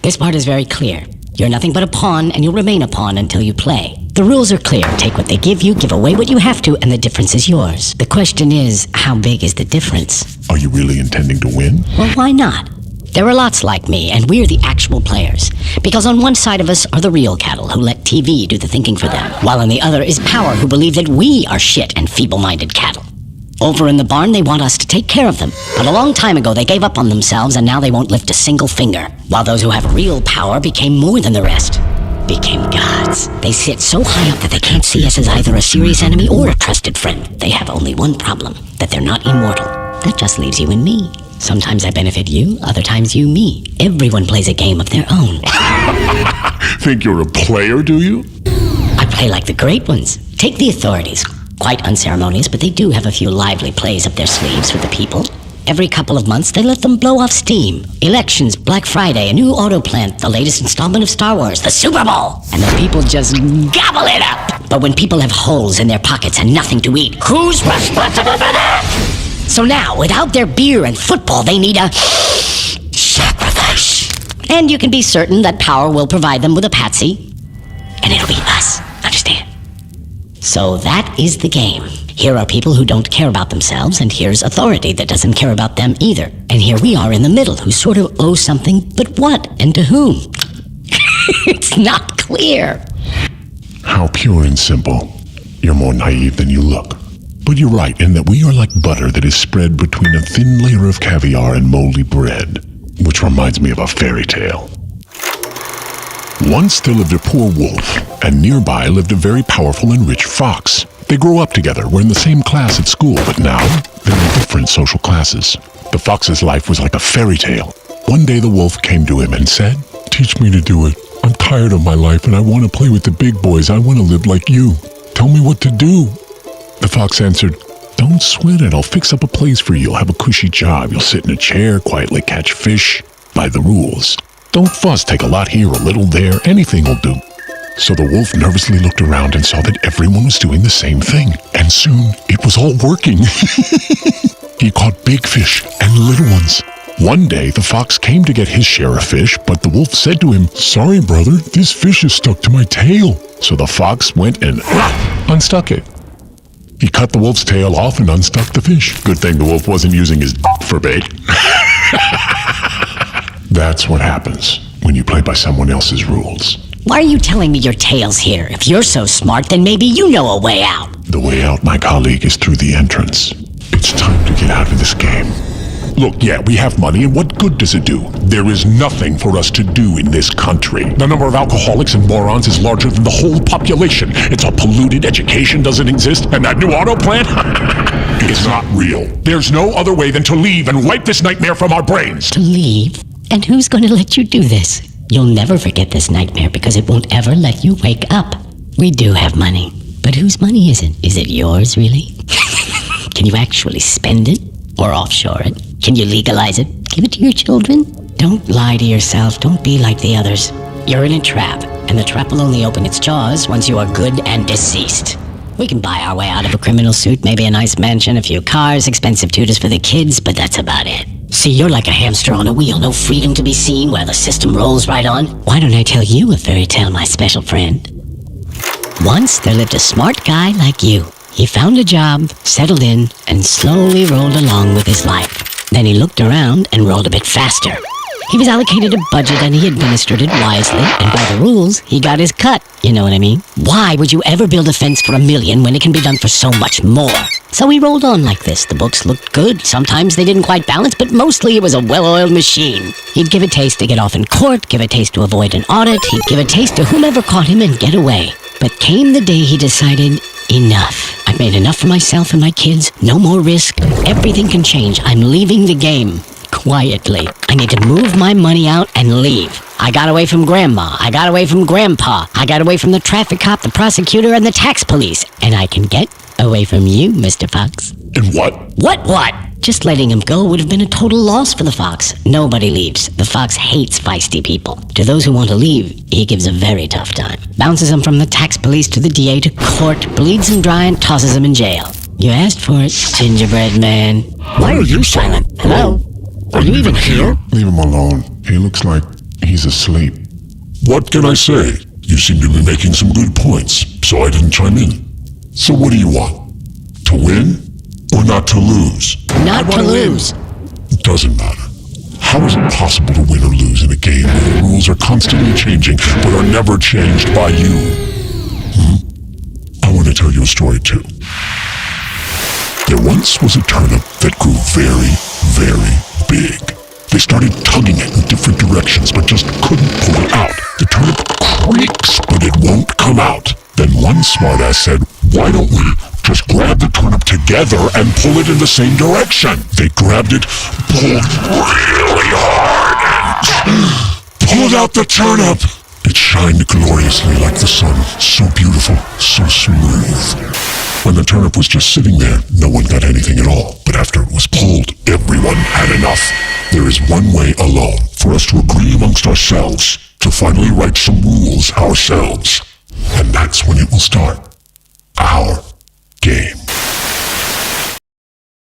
This part is very clear. You're nothing but a pawn, and you'll remain a pawn until you play. The rules are clear. Take what they give you, give away what you have to, and the difference is yours. The question is, how big is the difference? Are you really intending to win? Well, why not? There are lots like me, and we're the actual players. Because on one side of us are the real cattle who let TV do the thinking for them, while on the other is power who believe that we are shit and feeble-minded cattle. Over in the barn, they want us to take care of them. But a long time ago, they gave up on themselves, and now they won't lift a single finger. While those who have real power became more than the rest. Became gods. They sit so high up that they can't see us as either a serious enemy or a trusted friend. They have only one problem, that they're not immortal. That just leaves you and me. Sometimes I benefit you, other times you me. Everyone plays a game of their own. Think you're a player, do you? I play like the great ones. Take the authorities. Quite unceremonious, but they do have a few lively plays up their sleeves for the people. Every couple of months, they let them blow off steam. Elections, Black Friday, a new auto plant, the latest installment of Star Wars, the Super Bowl. And the people just gobble it up. But when people have holes in their pockets and nothing to eat, who's responsible for that? So now, without their beer and football, they need a sacrifice. And you can be certain that power will provide them with a patsy. And it'll be us. Understand? So that is the game. Here are people who don't care about themselves, and here's authority that doesn't care about them either. And here we are in the middle, who sort of owe something, but what and to whom? It's not clear. How pure and simple. You're more naive than you look. But you're right in that we are like butter that is spread between a thin layer of caviar and moldy bread, which reminds me of a fairy tale. Once there lived a poor wolf, and nearby lived a very powerful and rich fox. They grow up together, were in the same class at school, but now they're in different social classes. The fox's life was like a fairy tale. One day the wolf came to him and said, "Teach me to do it. I'm tired of my life and I want to play with the big boys. I want to live like you. Tell me what to do." The fox answered, "Don't sweat it. I'll fix up a place for you. You'll have a cushy job. You'll sit in a chair, quietly catch fish. By the rules. Don't fuss. Take a lot here, a little there. Anything will do." So the wolf nervously looked around and saw that everyone was doing the same thing. And soon, it was all working. He caught big fish and little ones. One day, the fox came to get his share of fish, but the wolf said to him, "Sorry, brother, this fish is stuck to my tail." So the fox went and unstuck it. He cut the wolf's tail off and unstuck the fish. Good thing the wolf wasn't using his for bait. That's what happens when you play by someone else's rules. Why are you telling me your tale's here? If you're so smart, then maybe you know a way out. The way out, my colleague, is through the entrance. It's time to get out of this game. Look, yeah, we have money, and what good does it do? There is nothing for us to do in this country. The number of alcoholics and morons is larger than the whole population. It's all polluted, education doesn't exist, and that new auto plant? It's not real. There's no other way than to leave and wipe this nightmare from our brains. To leave? And who's going to let you do this? You'll never forget this nightmare because it won't ever let you wake up. We do have money, but whose money is it? Is it yours, really? Can you actually spend it? Or offshore it? Can you legalize it? Give it to your children? Don't lie to yourself. Don't be like the others. You're in a trap, and the trap will only open its jaws once you are good and deceased. We can buy our way out of a criminal suit, maybe a nice mansion, a few cars, expensive tutors for the kids, but that's about it. See, you're like a hamster on a wheel, no freedom to be seen while the system rolls right on. Why don't I tell you a fairy tale, my special friend? Once there lived a smart guy like you. He found a job, settled in, and slowly rolled along with his life. Then he looked around and rolled a bit faster. He was allocated a budget and he administered it wisely, and by the rules, he got his cut. You know what I mean? Why would you ever build a fence for $1 million when it can be done for so much more? So he rolled on like this. The books looked good. Sometimes they didn't quite balance, but mostly it was a well-oiled machine. He'd give a taste to get off in court, give a taste to avoid an audit, he'd give a taste to whomever caught him and get away. But came the day he decided, enough. I've made enough for myself and my kids. No more risk. Everything can change. I'm leaving the game. Quietly. I need to move my money out and leave. I got away from Grandma. I got away from Grandpa. I got away from the traffic cop, the prosecutor, and the tax police. And I can get away from you, Mr. Fox. And what? What? Just letting him go would have been a total loss for the fox. Nobody leaves. The fox hates feisty people. To those who want to leave, he gives a very tough time. Bounces them from the tax police to the DA to court, bleeds them dry, and tosses them in jail. You asked for it, gingerbread man. Why are you silent? Hello? Are you even here? Leave him alone. He looks like He's asleep. What can I say? You seem to be making some good points, so I didn't chime in. So what do you want? To win or not to lose? Not to lose. It doesn't matter. How is it possible to win or lose in a game where the rules are constantly changing but are never changed by you? I want to tell you a story too. There once was a turnip that grew very, very big. They started tugging it in different directions but just couldn't pull it out. The turnip creaks but it won't come out. Then one smartass said, why don't we just grab the turnip together and pull it in the same direction? They grabbed it, pulled really hard, and pulled out the turnip. It shined gloriously like the sun, so beautiful, so smooth. When the turnip was just sitting there, no one got anything at all. But after it was pulled, everyone had enough. There is one way alone for us to agree amongst ourselves, to finally write some rules ourselves. And that's when it will start.